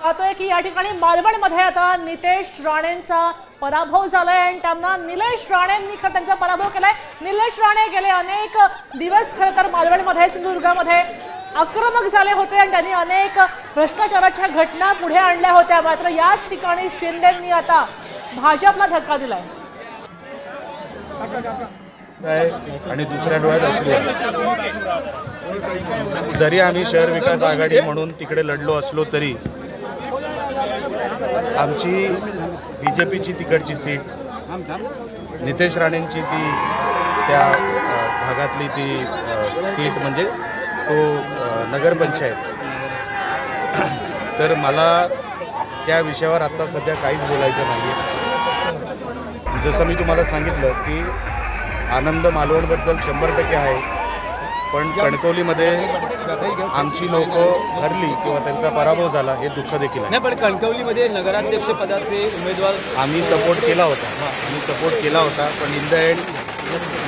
पाहतोय की या ठिकाणी मालवणमध्ये आता नितेश राणेंचा पराभव झालाय आणि त्यांना निलेश राणेंनी त्यांचा पराभव केलाय। निलेश राणे गेले अनेक दिवस खरं तर मालवणमध्ये सिंधुदुर्गामध्ये आक्रमक झाले होते आणि त्यांनी अनेक भ्रष्टाचाराच्या घटना पुढे आणल्या होत्या। मात्र याच ठिकाणी शिंदेंनी आता भाजपला धक्का दिलाय आणि दुसऱ्या डोळ्यात अश्रू। जरी आम्ही शहर विकास आघाडी म्हणून तिकडे लढलो असलो तरी आमची बीजेपीची तिकडची सीट नितेश राणेंची ती त्या भागातली ती सीट म्हणजे तो नगरपंचायत। तर मला त्या विषयावर आता सध्या काहीच बोलायचं नाही आहे। जसं मी तुम्हाला सांगितलं की आनंद मालवणबद्दल 100% आहे, पण कणकवलीमध्ये आमची लोक हरली किंवा त्यांचा पराभव झाला हे दुःख देखील आहे। नाही, पण कणकवलीमध्ये नगराध्यक्ष पदाचे उमेदवार आम्ही सपोर्ट केला होता, पण इन द एंड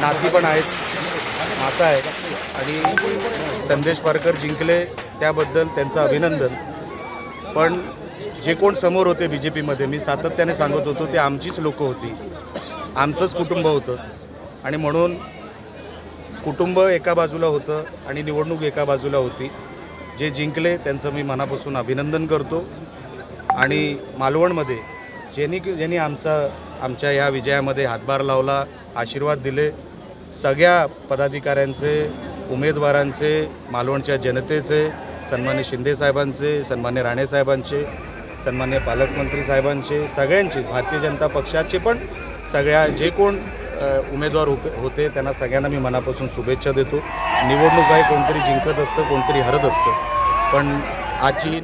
नाती पण आहेत, नातं आहे आणि संदेश पारकर जिंकले त्याबद्दल त्यांचं अभिनंदन। पण जे कोण समोर होते BJPमध्ये मी सातत्याने सांगत होतो ते आमचीच लोकं होती, आमचंच कुटुंब होतं आणि म्हणून कुटुंब एका बाजूला होतं आणि निवडणूक एका बाजूला होती। जे जिंकले त्यांचं मी मनापासून अभिनंदन करतो आणि मालवणमध्ये ज्यांनी आमच्या या विजयामध्ये हातभार लावला, आशीर्वाद दिले, सगळ्या पदाधिकाऱ्यांचे, उमेदवारांचे, मालवणच्या जनतेचे, सन्मान्य शिंदे साहेबांचे, सन्मान्य राणे साहेबांचे, सन्मान्य पालकमंत्री साहेबांचे, सगळ्यांचे, भारतीय जनता पक्षाचे पण सगळ्या जे कोण उमेदवार होते त्यांना सगळ्यांना मी मनापासून शुभेच्छा देतो। निवडणूक आहे, कोणतरी जिंकत असतं, कोणतरी हरत असतं, पण आजची